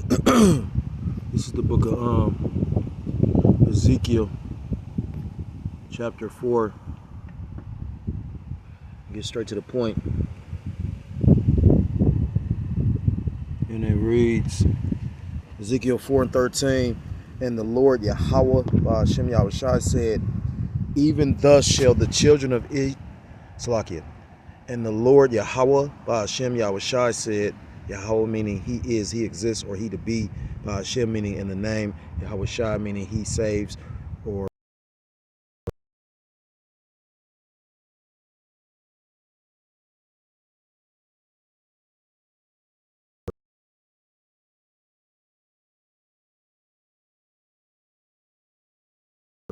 This is the book of Ezekiel, chapter 4. Get straight to the point. And it reads, Ezekiel 4:13, and the Lord Yahweh Hashem Yahushai said, even thus shall the children of Salakia. And the Lord Yahweh Hashem Yahushai said, Yahweh meaning he is, he exists, or he to be, Hashem meaning in the name, Yahushai meaning he saves, or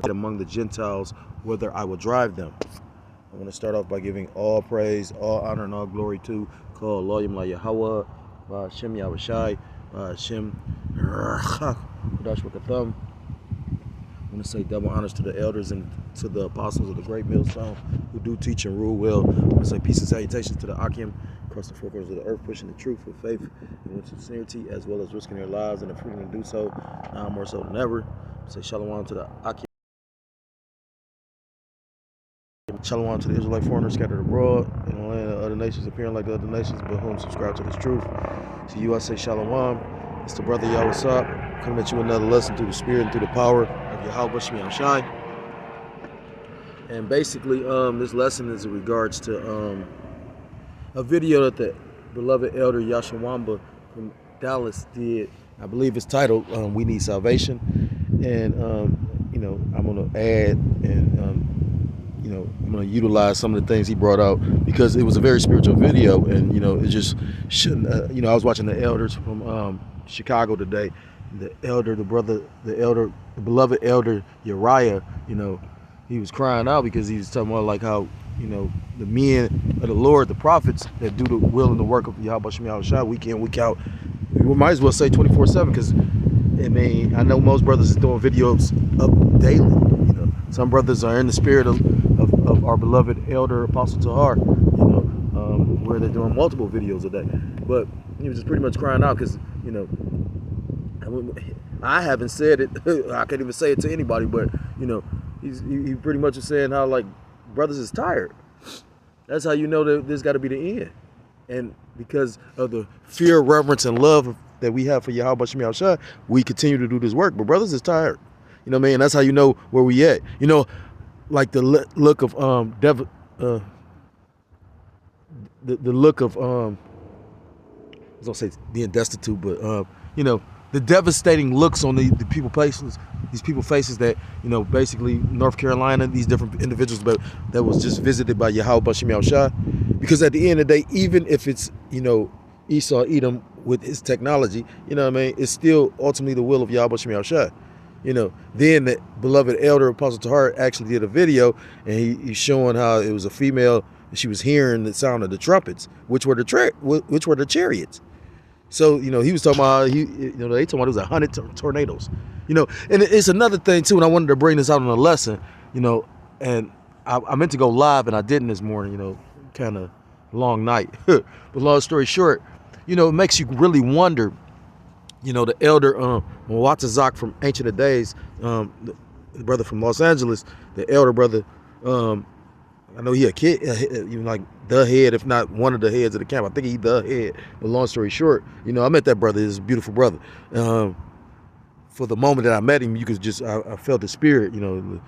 among the Gentiles, whither I will drive them. I want to start off by giving all praise, all honor, and all glory to call Loyim La Yahweh, Hashem Yahushai, Hashem Kudash Wakatham. I want to say double honors to the elders and to the apostles of the great millstone who do teach and rule well. I want to say peace and salutations to the Akim across the four corners of the earth, pushing the truth with faith and with sincerity, as well as risking their lives and the freedom to do so, now more so than ever. I want to say shalom to the Akim. Shalom to the Israelite foreigners scattered abroad in the land of other nations, appearing like the other nations, but whom subscribe to this truth. To you I say shalom. It's the brother Yah, what's up? Coming at you another lesson through the spirit and through the power of Yahweh Shemi Shai. And basically, this lesson is in regards to a video that the beloved elder Yashawamba from Dallas did. I believe it's titled "We Need Salvation," and you know, I'm gonna add and you know, I'm going to utilize some of the things he brought out because it was a very spiritual video, and you know, it just shouldn't. You know, I was watching the elders from Chicago today. The beloved elder Uriah. You know, he was crying out because he was talking about like how, you know, the men of the Lord, the prophets that do the will and the work of Yahweh Shemi Yahushai week in, week out. We might as well say 24/7 because I mean, I know most brothers is doing videos up daily. You know, some brothers are in the spirit of our beloved elder Apostle Tahar, you know, where they're doing multiple videos a day. But he was just pretty much crying out because, you know, I haven't said it. I can't even say it to anybody, but, you know, he pretty much is saying how, like, brothers is tired. That's how you know that this got to be the end. And because of the fear, reverence, and love that we have for Yahweh Shemi Yahushai, we continue to do this work. But brothers is tired. You know what I mean? That's how you know where we at. You know, like the look of the look of I was gonna say being destitute, but you know, the devastating looks on the people faces, these people faces that, you know, basically North Carolina, these different individuals, but that was just visited by Yahweh Shemi Yahushai. Because at the end of the day, even if it's, you know, Esau Edom with his technology, you know what I mean, it's still ultimately the will of Yahweh Shemi Yahushai. You know, then the beloved elder Apostle Tahar actually did a video, and he's showing how it was a female, and she was hearing the sound of the trumpets, which were the chariots. So, you know, he was talking about, you know, they talking about it was 100 tornadoes. You know, and it's another thing too, and I wanted to bring this out on a lesson, you know, and I meant to go live, and I didn't this morning, you know, kind of long night. But long story short, you know, it makes you really wonder. You know, the elder Mwatazak from Ancient of Days, the brother from Los Angeles, the elder brother, I know he a kid, you know, like the head, if not one of the heads of the camp. I think he the head. But long story short, you know, I met that brother. He's a beautiful brother. For the moment that I met him, you could just, I felt the spirit, you know,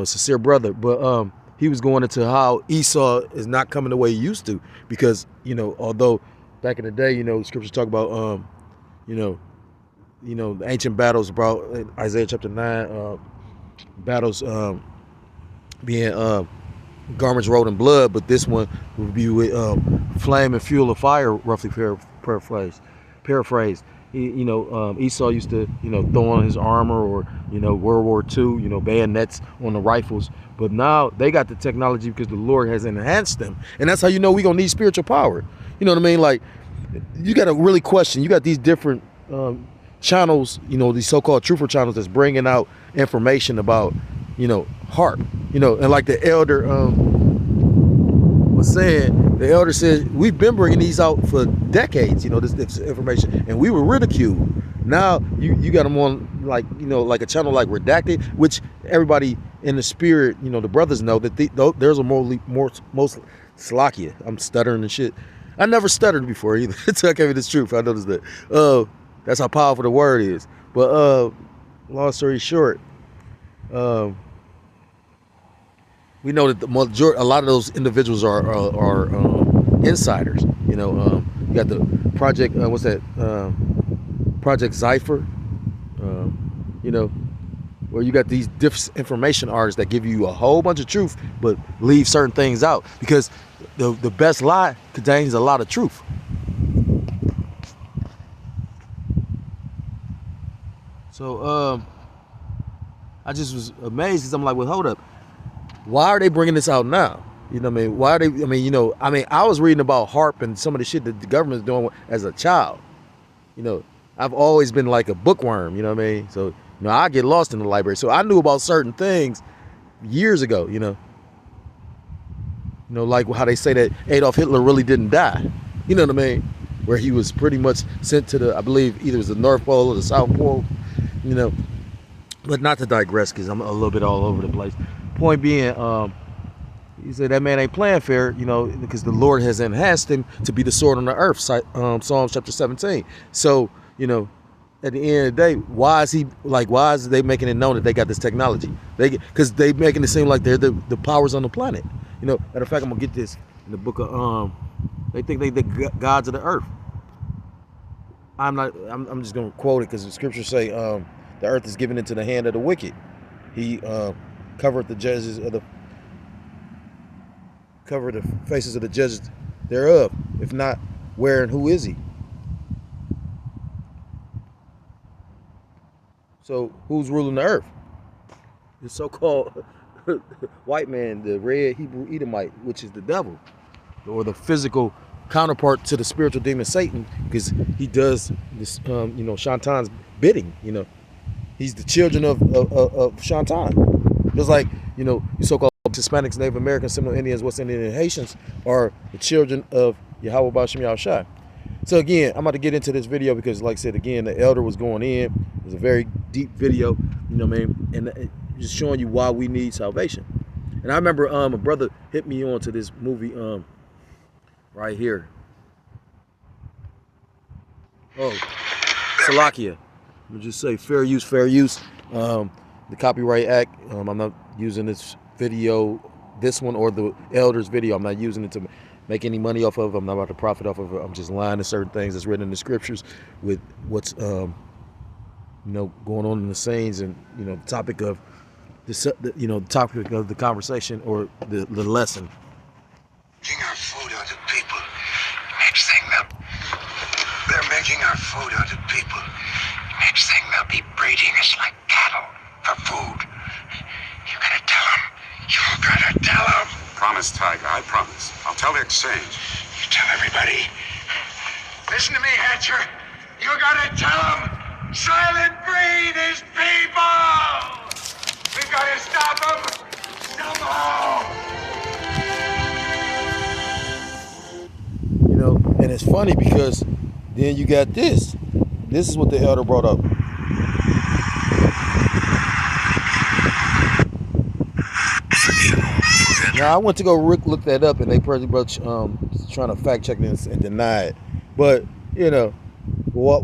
a sincere brother. But he was going into how Esau is not coming the way he used to, because, you know, although back in the day, you know, scriptures talk about, you know, the ancient battles about Isaiah chapter 9, battles being garments rolled in blood, but this one would be with flame and fuel of fire, roughly paraphrased. You know, Esau used to, you know, throw on his armor, or, you know, World War II, you know, bayonets on the rifles. But now they got the technology because the Lord has enhanced them. And that's how you know we're going to need spiritual power. You know what I mean? Like, you got to really question. You got these different channels, you know, these so-called truther channels that's bringing out information about, you know, heart, you know, and like the elder was saying, the elder said, we've been bringing these out for decades, you know, this information, and we were ridiculed Now you got them on like, you know, like a channel like Redacted, which everybody in the spirit, you know, the brothers know that there's a most Salakia. I'm stuttering and shit. I never stuttered before either. Tell me the truth. I noticed that. That's how powerful the word is. But long story short, we know that a lot of those individuals are insiders. You know, you got the project. What's that? Project Zypher. You know, where you got these disinformation artists that give you a whole bunch of truth, but leave certain things out because the best lie contains a lot of truth. So I just was amazed because I'm like, well, hold up. Why are they bringing this out now? You know what I mean? Why are they, I mean, you know, I was reading about HAARP and some of the shit that the government's doing as a child. You know, I've always been like a bookworm, you know what I mean? So, you know, I get lost in the library. So I knew about certain things years ago, you know. You know, like how they say that Adolf Hitler really didn't die. You know what I mean? Where he was pretty much sent to I believe either it was the North Pole or the South Pole, you know. But not to digress because I'm a little bit all over the place. Point being, he said that man ain't playing fair, you know, because the Lord has enhanced him to be the sword on the earth, Psalms chapter 17. So, you know, at the end of the day, why is they making it known that they got this technology? Because they making it seem like they're the powers on the planet. You know, matter of fact, I'm gonna get this in the book of they think they the gods of the earth. I'm just gonna quote it because the scriptures say the earth is given into the hand of the wicked. He covered the faces of the judges thereof. If not, where and who is he? So who's ruling the earth? The so-called white man, the red Hebrew Edomite, which is the devil, or the physical counterpart to the spiritual demon Satan, because he does this, you know, Shantan's bidding. You know, he's the children of Shantan. Just like, you know, so-called Hispanics, Native Americans, Seminole Indians, West Indian, and Haitians are the children of Yahweh Ba'Shem Yahushua. So again, I'm about to get into this video because, like I said, again, the elder was going in. It was a very deep video, you know what I mean, and just showing you why we need salvation. And I remember a brother hit me on to this movie right here. Oh, Salakia. I'm just say fair use, fair use. The Copyright Act. I'm not using this video, this one or the elders video. I'm not using it to make any money off of it. I'm not about to profit off of it. I'm just lying to certain things that's written in the scriptures with what's you know, going on in the scenes, and you know, the topic of you know, the topic of the conversation or the lesson. Making our food out of people, mixing them. They're making our food out of people, mixing them, be breeding us like cattle for food. You gotta tell them. You gotta tell them. Promise, Tiger, I promise. I'll tell the exchange. You tell everybody. Listen to me, Hatcher. You gotta tell them. Silent breed is people. We gotta stop them somehow. You know, and it's funny because then you got this. This is what the elder brought up. Now I went to go look that up, and they pretty much trying to fact check this and deny it. But you know, what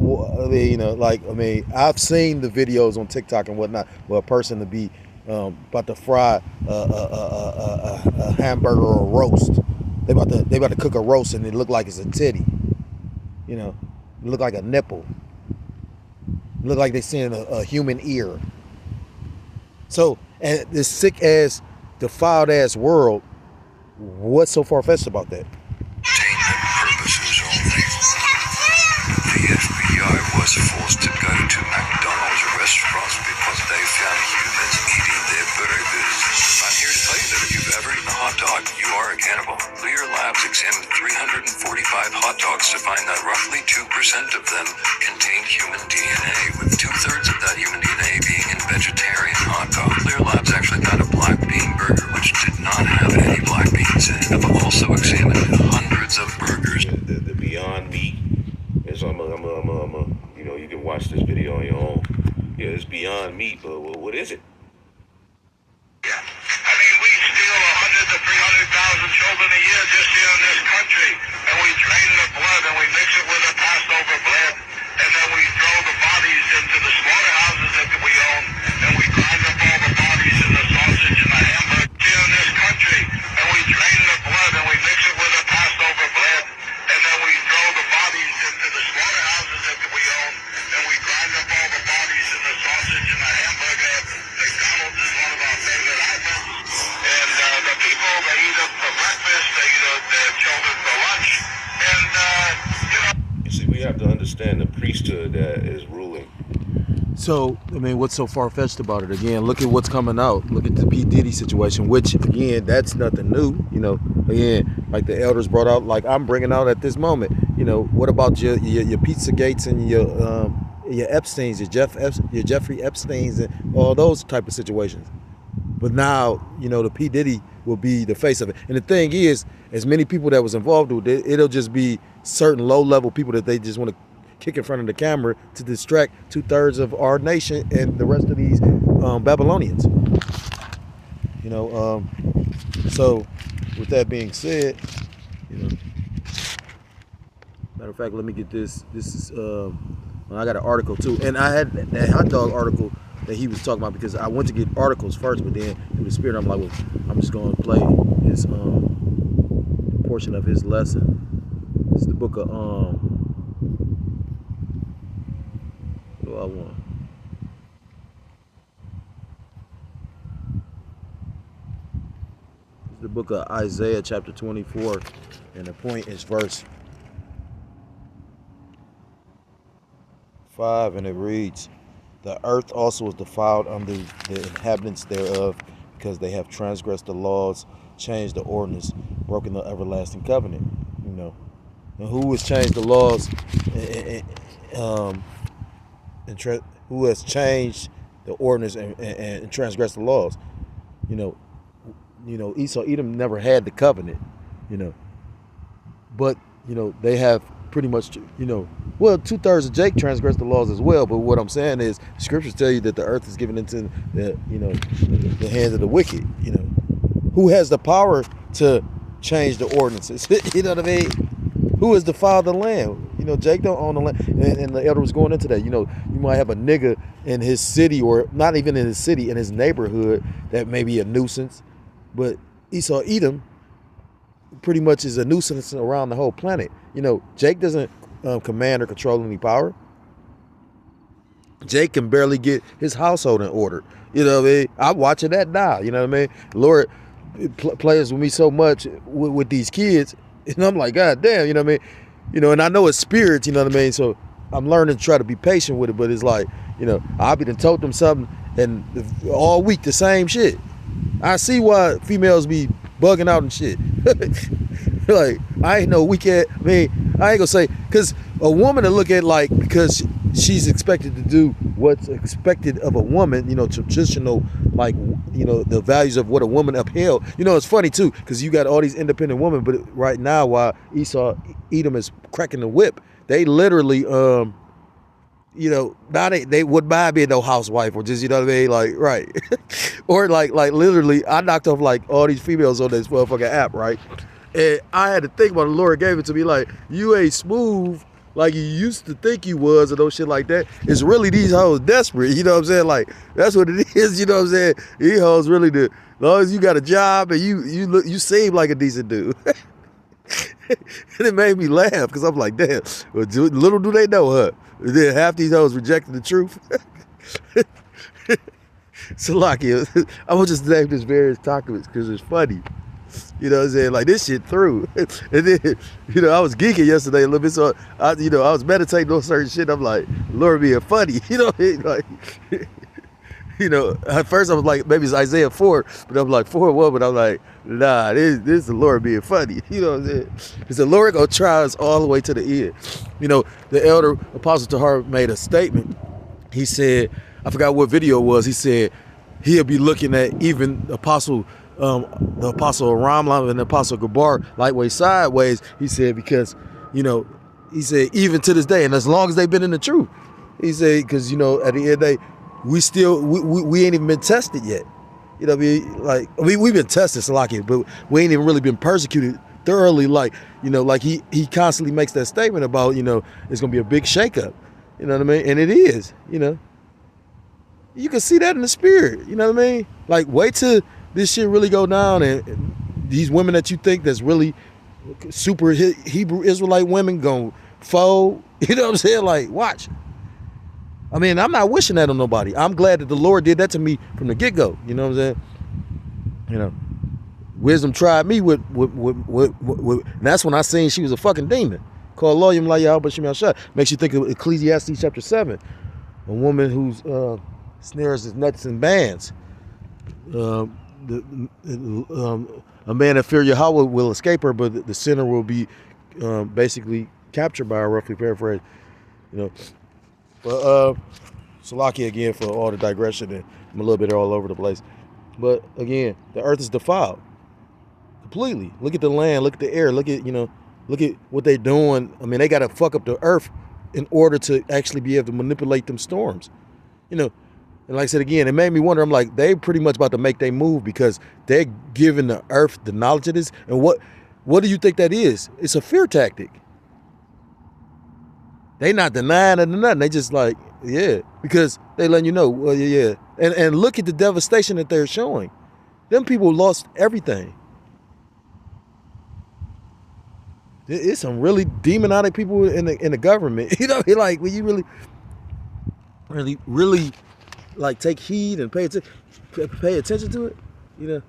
you know, like, I mean, I've seen the videos on TikTok and whatnot where a person to be about to fry a hamburger or a roast. They about to cook a roast, and it look like it's a titty. You know, it look like a nipple. It look like they seeing a human ear. So, and this sick ass, defiled ass world, what's so far-fetched about that? Entertainment purposes only. The FBI was forced to go to McDonald's restaurants because they found humans eating their burgers. I'm here to tell you that if you've ever eaten a hot dog, you are a cannibal. Clear Labs examined 345 hot dogs to find that roughly 2% of them contained human DNA, with 2/3 of that human DNA being in vegetarian hot dogs. Clear Labs actually found a black bean burger which did not have any black beans in it. I've also examined hundreds of burgers. The Beyond Meat is you know, you can watch this video on your own. Yeah, it's beyond me, but what is it? Yeah. I mean, we steal 100 to 300,000 children a year just here in this country, and we drain the blood and we mix it with a Passover bread, and then we throw the bodies into the slaughterhouses that we own, and we grind up all the bodies in the sausage and the hamburger here in this country, and we drain the blood and we mix it with a Passover bread, and then we throw the bodies into the slaughterhouses that we own, and we grind up all the bodies in the sausage and the hamburger. McDonald's is one of our favorite items, and the people, they eat them for breakfast, they eat their children for lunch, and you know. You see, we have to understand the priesthood that is ruling. So, I mean, what's so far-fetched about it? Again, look at what's coming out. Look at the P. Diddy situation, which, again, that's nothing new. You know, again, like the elders brought out, like I'm bringing out at this moment. You know, what about your Pizza Gates and your Epsteins, your Jeffrey Epsteins and all those type of situations? But now, you know, the P. Diddy will be the face of it. And the thing is, as many people that was involved with it, it'll just be certain low-level people that they just want to kick in front of the camera to distract 2/3 of our nation and the rest of these Babylonians. You know, so with that being said, you know, matter of fact, let me get this. This is I got an article too, and I had that hot dog article that he was talking about because I went to get articles first, but then through the spirit, I'm like, well, I'm just going to play his portion of his lesson. This is the book of what do I want? This is the book of Isaiah, chapter 24, and the point is verse 5, and it reads, "The earth also is defiled under the inhabitants thereof, because they have transgressed the laws, changed the ordinance, broken the everlasting covenant." You know, and who has changed the laws, who has changed the ordinance and transgressed the laws? You know, Esau, Edom never had the covenant. You know, but you know they have pretty much, you know, well, 2/3 of Jake transgressed the laws as well. But what I'm saying is, scriptures tell you that the earth is given into the, you know, the hands of the wicked. You know, who has the power to change the ordinances? You know what I mean? Who has defiled the land? You know, Jake don't own the land, and the elder was going into that. You know, you might have a nigga in his city, or not even in his city, in his neighborhood, that may be a nuisance, but Esau, Edom, pretty much is a nuisance around the whole planet. You know, Jake doesn't command or control any power. Jake can barely get his household in order. You know what I mean? I'm watching that now. You know what I mean? Lord plays with me so much with these kids, and I'm like, God damn, you know what I mean? You know, and I know it's spirits, you know what I mean? So I'm learning to try to be patient with it, but it's like, you know, I'll be done told them something, and all week the same shit. I see why females be bugging out and shit. Like, I ain't no weekend. I mean, I ain't gonna say, because a woman to look at, like, because she's expected to do what's expected of a woman, you know, traditional, like, you know, the values of what a woman upheld. You know, it's funny too, because you got all these independent women, but right now, while Esau, Edom is cracking the whip, they literally, you know, now they wouldn't mind being no housewife, or just, you know what I mean, like, right. Or like literally, I knocked off like all these females on this motherfucking app, right? And I had to think about it. The Lord gave it to me, like, you ain't smooth like you used to think you was, or those shit like that. It's really these hoes desperate, you know what I'm saying? Like, that's what it is, you know what I'm saying? These hoes really do. As long as you got a job and you seem like a decent dude. And it made me laugh, because I'm like, damn, well, little do they know, huh? Then half these hoes rejected the truth. So, like, I will just name this various topics because it's funny. You know what I'm saying? Like, this shit through. And then, you know, I was geeking yesterday a little bit, so I was meditating on certain shit. I'm like, Lord, being funny. You know what I mean? Like, you know, at first I was like, maybe it's Isaiah 4, but I'm like, 4:1, but I'm like, nah, this is the Lord being funny. You know what I'm saying? Because the Lord gonna try us all the way to the end. You know, the elder Apostle Tahar made a statement. He said, I forgot what video it was. He said he'll be looking at even the Apostle Ramlam and the Apostle Gabar lightweight sideways. He said, because, you know, he said, even to this day, and as long as they've been in the truth, He said, because, you know, at the end of the day, we ain't even been tested yet. You know what I mean? Like, I mean, we've been tested, Salaki, but we ain't even really been persecuted thoroughly. Like, you know, like he constantly makes that statement about, you know, it's going to be a big shakeup. You know what I mean? And it is, you know. You can see that in the spirit. You know what I mean? Like, wait till this shit really go down and these women that you think that's really super Hebrew Israelite women gonna fold. You know what I'm saying? Like, watch. I mean, I'm not wishing that on nobody. I'm glad that the Lord did that to me from the get-go. You know what I'm saying? You know, wisdom tried me with and that's when I seen she was a fucking demon. Called Loyum La Yahweh Shem Yahshua. Makes you think of Ecclesiastes chapter 7. A woman whose snares his nuts and bands. A man that fear Yahweh will escape her, but the sinner will be basically captured by her, roughly paraphrase. You know. But Salaki again for all the digression, and I'm a little bit all over the place. But again, the earth is defiled completely. Look at the land, look at the air, look at what they're doing. I mean, they gotta fuck up the earth in order to actually be able to manipulate them storms. You know, and like I said again, it made me wonder, I'm like, they pretty much about to make their move because they're giving the earth the knowledge of this. And what do you think that is? It's a fear tactic. They not denying it or nothing. They just like, yeah, because they letting you know, well, yeah. And look at the devastation that they're showing. Them people lost everything. It's some really demonic people in the government. You know, like when you really like take heed and pay attention to it. You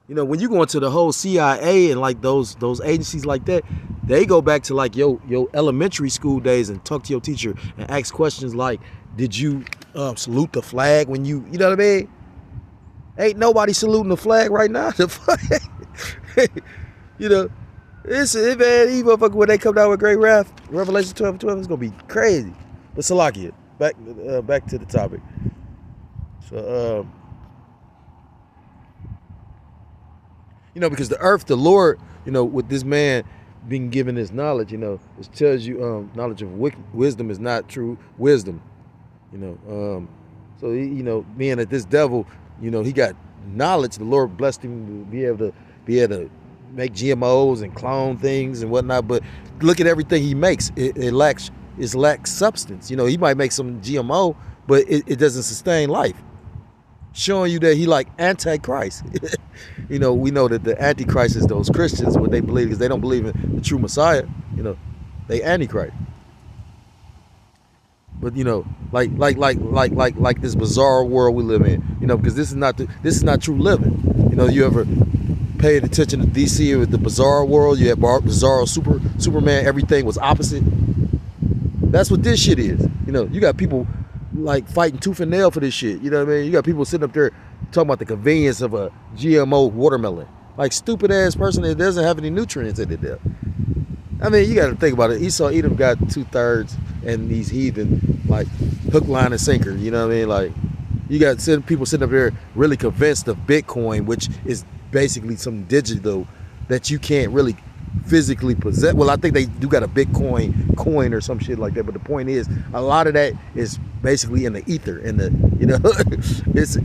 know, when you go into the whole CIA and like those agencies like that, they go back to like your elementary school days and talk to your teacher and ask questions like, did you salute the flag when you know what I mean? Ain't nobody saluting the flag right now. You know, it's man, these motherfuckers when they come down with great wrath, Revelation 12:12, it's gonna be crazy. But Salakia, back to the topic. So you know, because the earth, the Lord, you know, with this man being given this knowledge, you know, it tells you knowledge of wisdom is not true wisdom. You know, so he, you know, being that this devil, you know, he got knowledge. The Lord blessed him to be able to make GMOs and clone things and whatnot. But look at everything he makes. It lacks substance. You know, he might make some GMO, but it doesn't sustain life. Showing you that he like Antichrist. You know, we know that the Antichrist is those Christians, what they believe, because they don't believe in the true Messiah. You know, they Antichrist. But you know, like this bizarre world we live in. You know, because this is not true living. You know, you ever paid attention to DC with the bizarre world? You had bizarre Superman. Everything was opposite. That's what this shit is. You know, you got people like fighting tooth and nail for this shit. You know what I mean? You got people sitting up there talking about the convenience of a GMO watermelon. Like stupid ass person that doesn't have any nutrients in it there. I mean, you got to think about it. Esau Edom got 2/3 and these heathen like hook, line, and sinker. You know what I mean? Like you got people sitting up there really convinced of Bitcoin, which is basically some digital that you can't really physically possess. Well, I think they do got a Bitcoin coin or some shit like that, but the point is a lot of that is basically in the ether, in the, you know, it's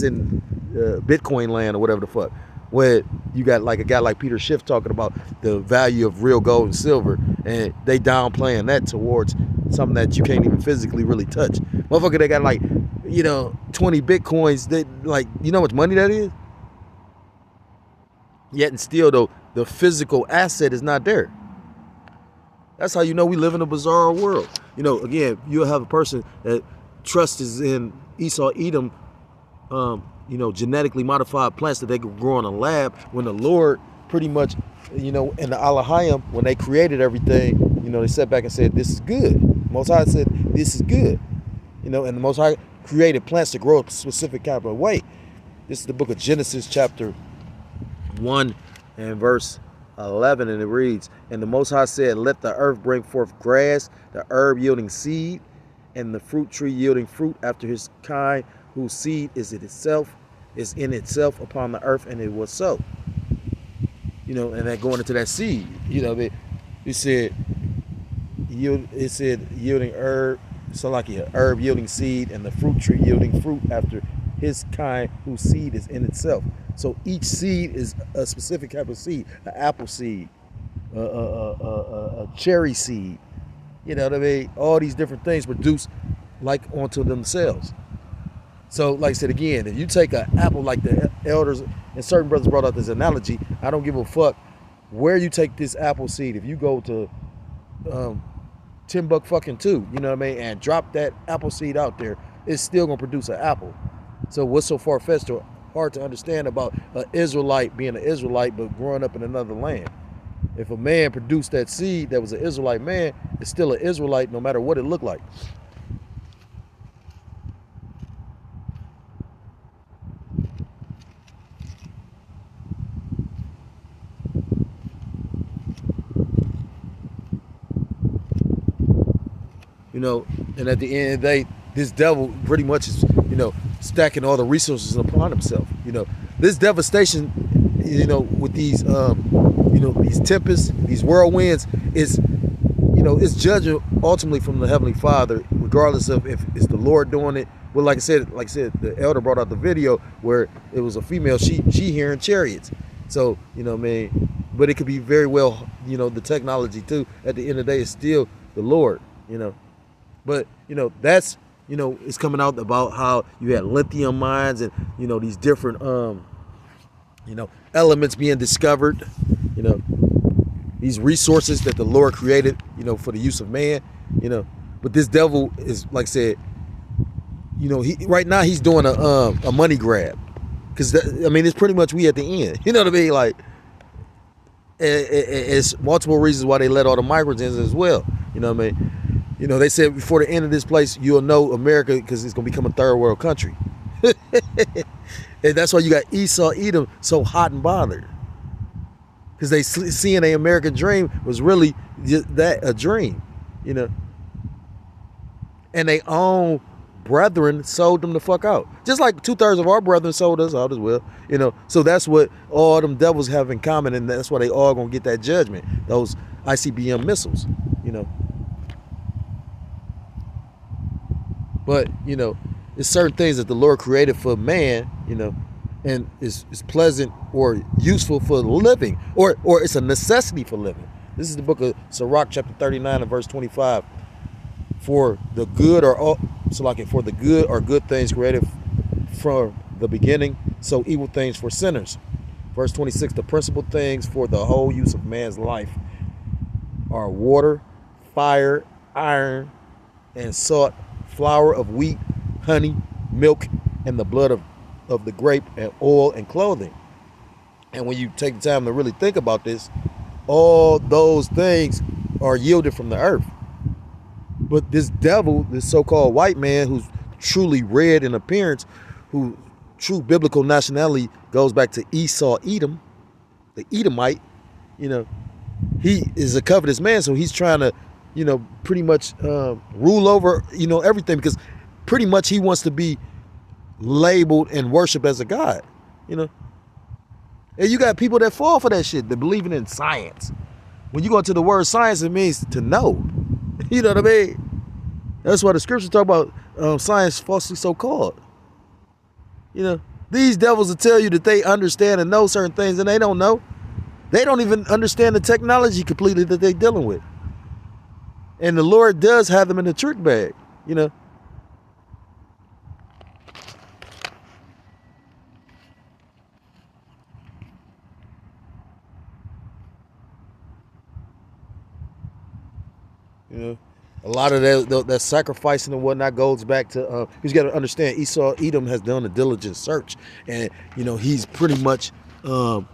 in Bitcoin land or whatever the fuck, where you got like a guy like Peter Schiff talking about the value of real gold and silver, and they downplaying that towards something that you can't even physically really touch. Motherfucker, they got like, you know, 20 Bitcoins. They like, you know how much money that is? Yet and still though, the physical asset is not there. That's how you know we live in a bizarre world. You know, again, you'll have a person that trust is in Esau Edom, you know, genetically modified plants that they could grow in a lab, when the Lord pretty much, you know, in the Alahayim, when they created everything, you know, they sat back and said, this is good. Most High said, this is good. You know, and the Most High created plants to grow a specific kind of way. This is the book of Genesis chapter 1 and verse 11, and it reads, and the Most High said, let the earth bring forth grass, the herb yielding seed, and the fruit tree yielding fruit after his kind, whose seed is in itself upon the earth, and it was so. You know, and then going into that seed, you know, he said, it said yielding herb, so like a herb yielding seed, and the fruit tree yielding fruit after his kind, whose seed is in itself. So each seed is a specific type of seed: an apple seed, a cherry seed. You know what I mean? All these different things produce like onto themselves. So, like I said again, if you take an apple, like the elders and certain brothers brought out this analogy, I don't give a fuck where you take this apple seed. If you go to Timbuk2, you know what I mean, and drop that apple seed out there, it's still gonna produce an apple. So what's so far-fetched or hard to understand about an Israelite being an Israelite but growing up in another land? If a man produced that seed that was an Israelite man, it's still an Israelite no matter what it looked like. You know, and at the end of the day, this devil pretty much is, you know, stacking all the resources upon himself. You know, this devastation, you know, with these, you know, these tempests, these whirlwinds, is, you know, it's judging ultimately from the Heavenly Father, regardless of if it's the Lord doing it. Well, like I said, the elder brought out the video where it was a female, she hearing chariots. So, you know what I mean? But it could be very well, you know, the technology too. At the end of the day, it's still the Lord, you know. But, you know, that's, you know, it's coming out about how you had lithium mines and, you know, these different, you know, elements being discovered, you know, these resources that the Lord created, you know, for the use of man, you know. But this devil is, like I said, you know, right now he's doing a money grab. Because, I mean, it's pretty much we at the end. You know what I mean? Like, it's multiple reasons why they let all the migrants in as well. You know what I mean? You know, they said before the end of this place, you'll know America because it's going to become a third world country. And that's why you got Esau, Edom so hot and bothered. Because they seeing a American dream was really just that, a dream, you know. And they own brethren sold them the fuck out. Just like 2/3 of our brethren sold us out as well, you know. So that's what all them devils have in common, and that's why they all going to get that judgment, those ICBM missiles, you know. But, you know, there's certain things that the Lord created for man, you know, and is pleasant or useful for living, or it's a necessity for living. This is the book of Sirach, chapter 39 and verse 25. For the good for the good are good things created from the beginning, so evil things for sinners. Verse 26, the principal things for the whole use of man's life are water, fire, iron, and salt, flour of wheat, honey, milk, and the blood of the grape, and oil and clothing. And when you take the time to really think about this, all those things are yielded from the earth. But this devil, this so-called white man who's truly red in appearance, who true biblical nationality goes back to Esau, Edom, the Edomite, you know, he is a covetous man, so he's trying to, you know, pretty much rule over, you know, everything, because pretty much he wants to be labeled and worshiped as a god, you know. And you got people that fall for that shit, that believing in science. When you go into the word science, it means to know. You know what I mean? That's why the scriptures talk about science falsely so-called. You know, these devils will tell you that they understand and know certain things, and they don't know. They don't even understand the technology completely that they're dealing with. And the Lord does have them in the trick bag, you know. You know, a lot of that sacrificing and whatnot goes back to, because you got to understand, Esau, Edom has done a diligent search. And, you know, he's pretty much done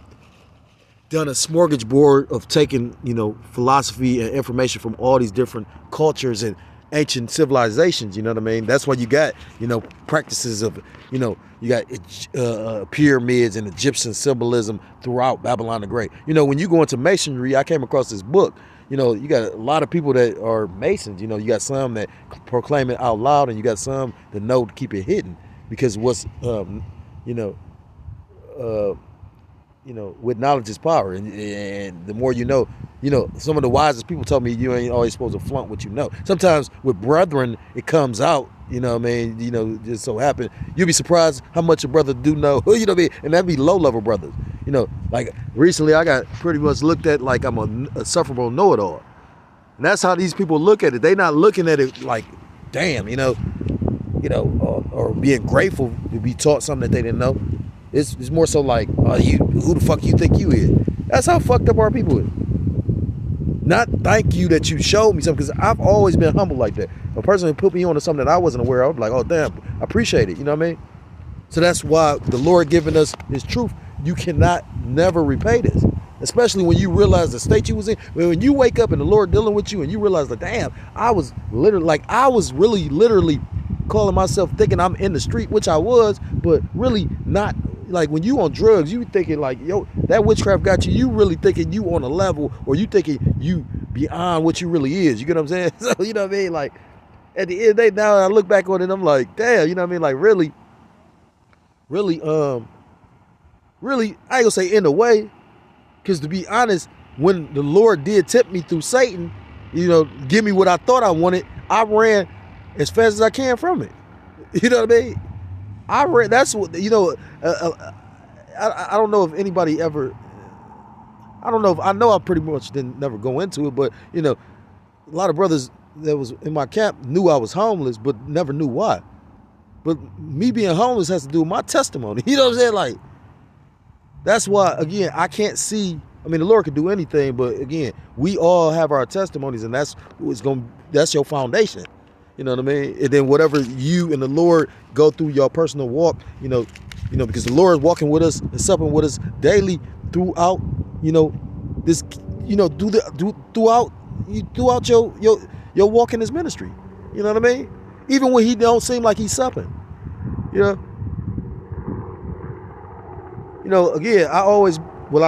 a smorgasbord of taking, you know, philosophy and information from all these different cultures and ancient civilizations, you know what I mean? That's why you got, you know, practices of, you know, you got pyramids and Egyptian symbolism throughout Babylon the Great. You know, when you go into masonry, I came across this book. You know, you got a lot of people that are Masons. You know, you got some that proclaim it out loud, and you got some that know to keep it hidden, because what's, you know, with knowledge is power, and the more you know, some of the wisest people told me you ain't always supposed to flaunt what you know. Sometimes with brethren, it comes out. Just so happen you'll be surprised how much a brother do know. You know what I mean? And that'd be low level brothers. Like recently, I got pretty much looked at like I'm a sufferable know-it-all, and that's how these people look at it. They not looking at it like, damn, or being grateful to be taught something that they didn't know. It's more so like, who the fuck you think you is? That's how fucked up our people is. Not thank you that you showed me something, because I've always been humble like that. A person who put me on to something that I wasn't aware of, like, oh damn, I appreciate it. You know what I mean? So that's why the Lord giving us His truth. You cannot never repay this, especially when you realize the state you was in. When you wake up and the Lord dealing with you, and you realize, like, damn, I was really literally calling myself thinking I'm in the street, which I was, but really not. Like when you on drugs, you thinking like, yo, that witchcraft got you. You really thinking you on a level, or you thinking you beyond what you really is. You get what I'm saying? So you know what I mean? Like at the end of the day, now I look back on it, I'm like, damn, you know what I mean? Like really, I ain't gonna say in a way, because to be honest, when the Lord did tempt me through Satan, give me what I thought I wanted, I ran as fast as I can from it. You know what I mean? I ran. That's what I don't know if anybody ever. I don't know if I know I pretty much didn't never go into it, but a lot of brothers that was in my camp knew I was homeless, but never knew why. But me being homeless has to do with my testimony. You know what I'm saying? Like that's why again I can't see. I mean, the Lord could do anything, but again, we all have our testimonies, and that's your foundation. You know what I mean? And then whatever you and the Lord go through your personal walk, because the Lord is walking with us and supping with us daily throughout, this, throughout your walk in His ministry. You know what I mean? Even when He don't seem like He's supping, again, I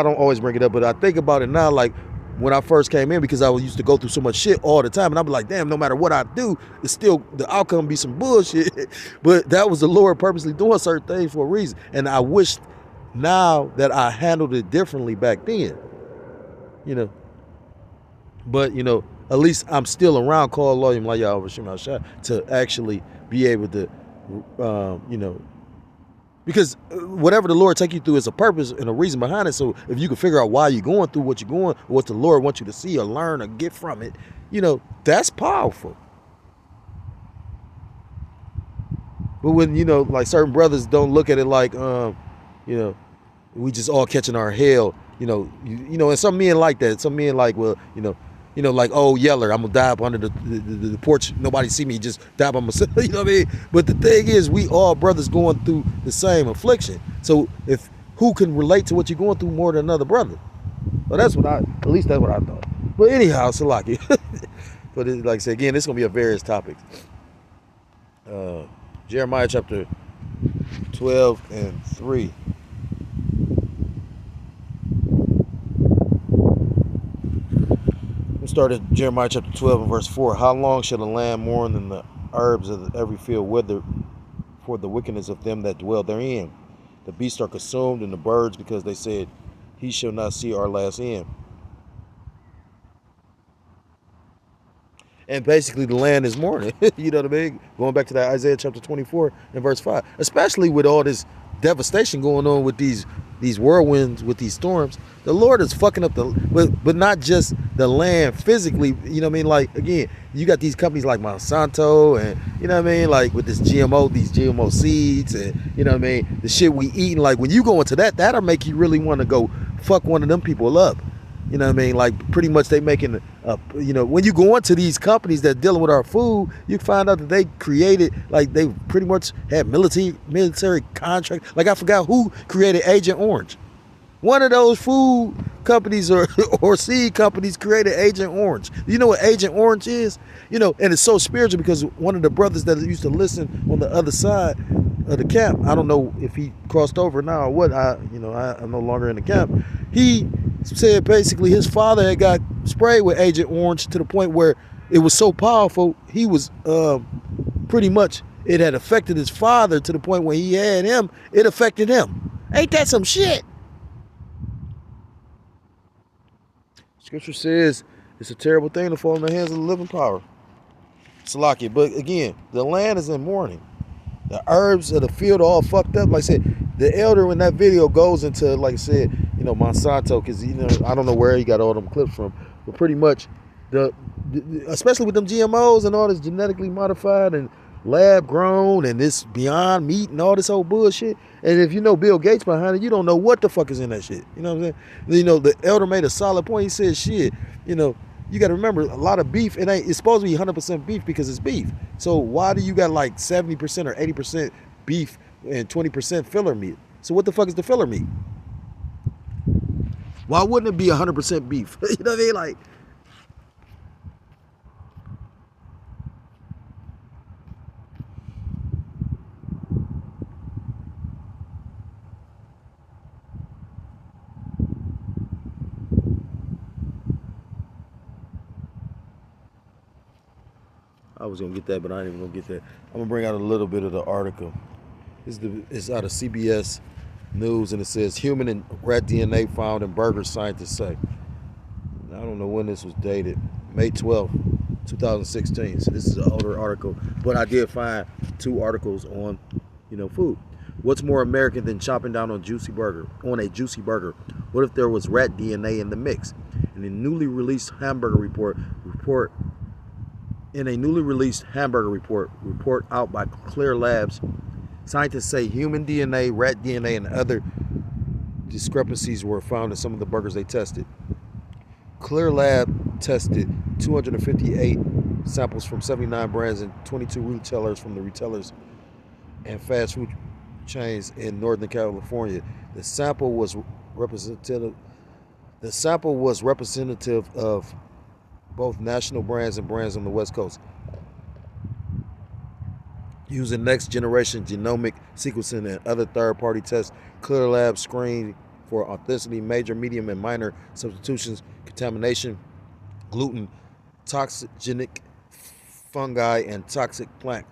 don't always bring it up, but I think about it now, like when I first came in, because I used to go through so much shit all the time, and I'd be like, damn, no matter what I do, it's still the outcome be some bullshit. But that was the Lord purposely doing certain things for a reason, and I wish now that I handled it differently back then. But at least I'm still around call lawyer like y'all over my shot to actually be able to because whatever the Lord take you through is a purpose and a reason behind it. So if you can figure out why you're going through what you're going, or what the Lord wants you to see or learn or get from it, that's powerful. But when, like certain brothers don't look at it like, we just all catching our hell, and some men like that. Some men like, well, like, oh, Yeller, I'm gonna die up under the porch. Nobody see me, just die by myself. You know what I mean? But the thing is, we all brothers going through the same affliction. So if who can relate to what you're going through more than another brother? Well, at least that's what I thought. But anyhow, Salaki. But like I said, again, this is gonna be a various topics. Jeremiah chapter 12 and 3. We started Jeremiah chapter 12 and verse 4. How long shall the land mourn and the herbs of every field wither for the wickedness of them that dwell therein? The beasts are consumed and the birds, because they said, he shall not see our last end. And basically the land is mourning. You know what I mean? Going back to that Isaiah chapter 24 and verse 5. Especially with all this devastation going on with these whirlwinds, with these storms. The Lord is fucking up but not just the land physically. You know what I mean? Like, again, you got these companies like Monsanto, and you know what I mean? Like with these GMO seeds, and you know what I mean? The shit we eating. Like when you go into that'll make you really want to go fuck one of them people up. You know what I mean? Like pretty much they making, when you go into these companies that dealing with our food, you find out that they created, like they pretty much had military contract. Like I forgot who created Agent Orange. One of those food companies or seed companies created Agent Orange. You know what Agent Orange is? And it's so spiritual because one of the brothers that used to listen on the other side of the camp, I don't know if he crossed over now or what, I'm no longer in the camp. He said basically his father had got sprayed with Agent Orange to the point where it was so powerful, he was pretty much, it had affected his father to the point where he had him, it affected him. Ain't that some shit? Scripture says it's a terrible thing to fall in the hands of the living power. Salaki. But again, the land is in mourning. The herbs of the field are all fucked up. Like I said, the elder in that video goes into, like I said, Monsanto, because I don't know where he got all them clips from, but pretty much especially with them GMOs and all this genetically modified and lab grown and this Beyond Meat and all this whole bullshit. And if you know Bill Gates behind it, you don't know what the fuck is in that shit. You know what I'm saying? The elder made a solid point. He said, shit, you got to remember, a lot of beef, it's supposed to be 100% beef because it's beef. So why do you got like 70% or 80% beef and 20% filler meat? So what the fuck is the filler meat? Why wouldn't it be 100% beef? You know what I mean? Like, I was gonna get that, but I ain't even gonna get that. I'm gonna bring out a little bit of the article. It's out of CBS News, and it says human and rat DNA found in burgers, scientists say. I don't know when this was dated. May 12th, 2016. So this is an older article, but I did find 2 articles on, food. What's more American than chopping down on a juicy burger? What if there was rat DNA in the mix? In a newly released hamburger report out by Clear Labs, scientists say human DNA, rat DNA, and other discrepancies were found in some of the burgers they tested. Clear Lab tested 258 samples from 79 brands and 22 retailers from the retailers and fast food chains in Northern California. The sample was representative of both national brands and brands on the West Coast. Using next generation genomic sequencing and other third-party tests, Clear Lab screened for authenticity, major, medium, and minor substitutions, contamination, gluten, toxigenic fungi, and toxic plant,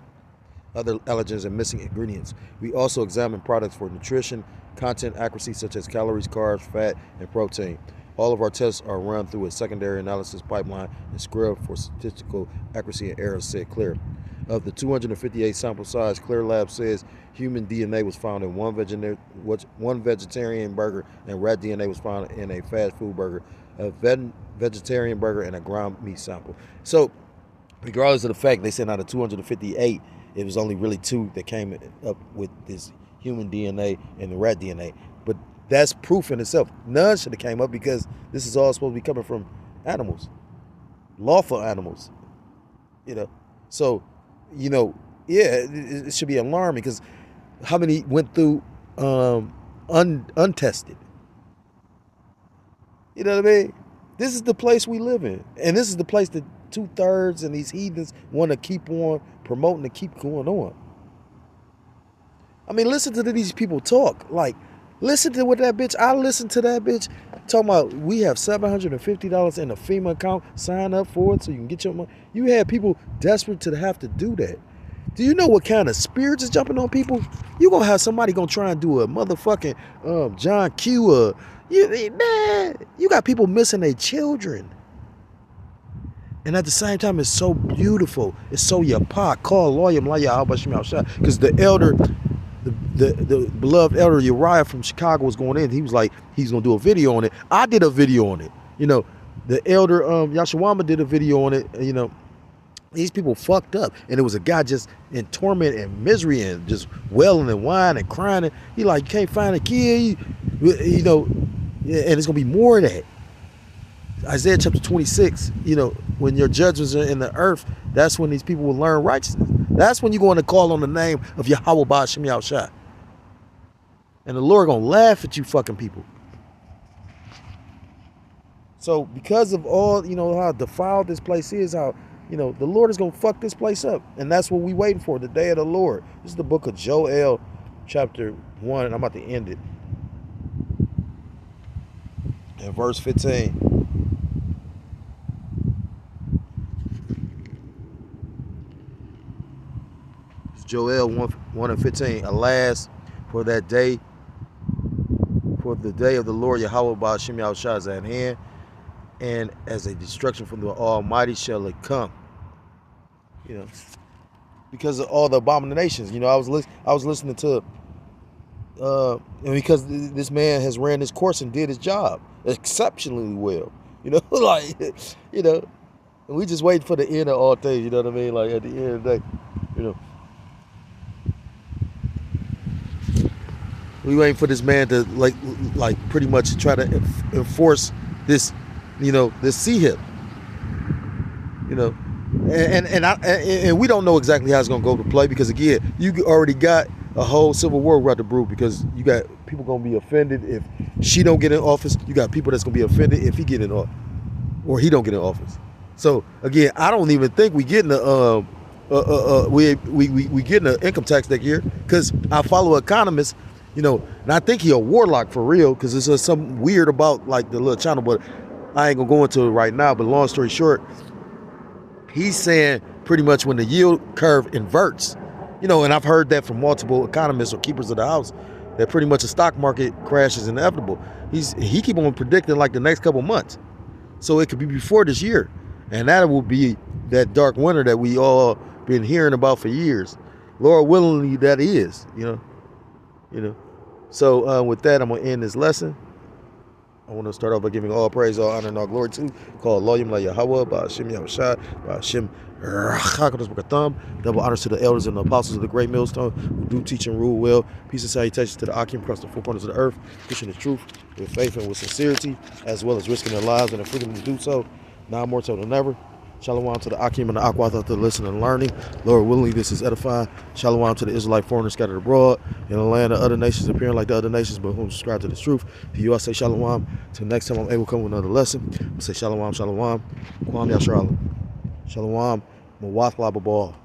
other allergens, and missing ingredients. We also examined products for nutrition, content accuracy, such as calories, carbs, fat, and protein. All of our tests are run through a secondary analysis pipeline and scrubbed for statistical accuracy and errors, said Clear. Of the 258 sample size, Clear Lab says human DNA was found in one vegetarian burger, and rat DNA was found in a fast food burger, a vegetarian burger, and a ground meat sample. So, regardless of the fact, they said out of 258, it was only really 2 that came up with this human DNA and the rat DNA. But that's proof in itself. None should have came up because this is all supposed to be coming from animals, lawful animals. So, it should be alarming because how many went through untested? You know what I mean? This is the place we live in, and this is the place that 2/3 and these heathens want to keep on promoting to keep going on. I mean, listen to these people talk. Like, listen to what that bitch. I listened to that bitch talking about we have $750 in a FEMA account. Sign up for it so you can get your money. You had people desperate to have to do that. Do you know what kind of spirits is jumping on people? You gonna have somebody gonna try and do a motherfucking John Q. Man, you got people missing their children. And at the same time, it's so beautiful. It's so yapah. Call lawyer because the elder, the beloved elder Uriah from Chicago was going in. He was like, he's gonna do a video on it. I did a video on it. The elder Yashawama did a video on it. These people fucked up, and it was a guy just in torment and misery and just wailing and whining and crying. And he like, you can't find a kid, and it's gonna be more of that. Isaiah chapter 26, when your judgments are in the earth, that's when these people will learn righteousness. That's when you're going to call on the name of Yahweh Ba'ashem Yahushua. And the Lord going to laugh at you fucking people. So because of all, how defiled this place is, how, the Lord is going to fuck this place up. And that's what we waiting for, the day of the Lord. This is the book of Joel chapter 1, and I'm about to end it. In verse 15. Joel 1:15. Alas, for the day of the Lord Yahweh Ba'ashem Yahushua is at hand, and as a destruction from the Almighty shall it come. You know, because of all the abominations. You know, I was listening to, and because this man has ran his course and did his job exceptionally well. You know, like, you know, and we just waiting for the end of all things. You know what I mean? Like at the end of the day, you know, we waiting for this man to like pretty much try to enforce this, you know, this C-hip. You know, and we don't know exactly how it's gonna go to play, because again, you already got a whole civil war about to brew, because you got people gonna be offended if she don't get in office. You got people that's gonna be offended if he get in office, or he don't get in office. So again, I don't even think we getting we getting an income tax next year, because I follow economists, you know, and I think he a warlock for real, because there's something weird about like the little channel, but I ain't gonna go into it right now. But long story short, he's saying pretty much when the yield curve inverts, you know, and I've heard that from multiple economists or keepers of the house, that pretty much the stock market crash is inevitable. He keep on predicting like the next couple months. So it could be before this year. And that will be that dark winter that we all been hearing about for years. Lord willingly, that is, you know. So with that, I'm going to end this lesson. I want to start off by giving all praise, all honor, and all glory to called Loyim La Yahweh, by Hashem Yahushua, by Hashem Rachakadosh B'Katam. Double honors to the elders and the apostles of the great millstone who do teach and rule well. Peace and salutations to the Akim across the four corners of the earth, pushing the truth with faith and with sincerity, as well as risking their lives and their freedom to do so. Now more so than ever. Shalom to the Akim and the Aquath to listening and learning. Lord willingly, this is edifying. Shalom to the Israelite foreigners scattered abroad in a land of other nations appearing like the other nations, but whom subscribe to the truth. To you I say shalom. Till next time I'm able to come with another lesson, I say shalom, shalom. Kwam Yasharallah. Shalom. Mawath Lababal.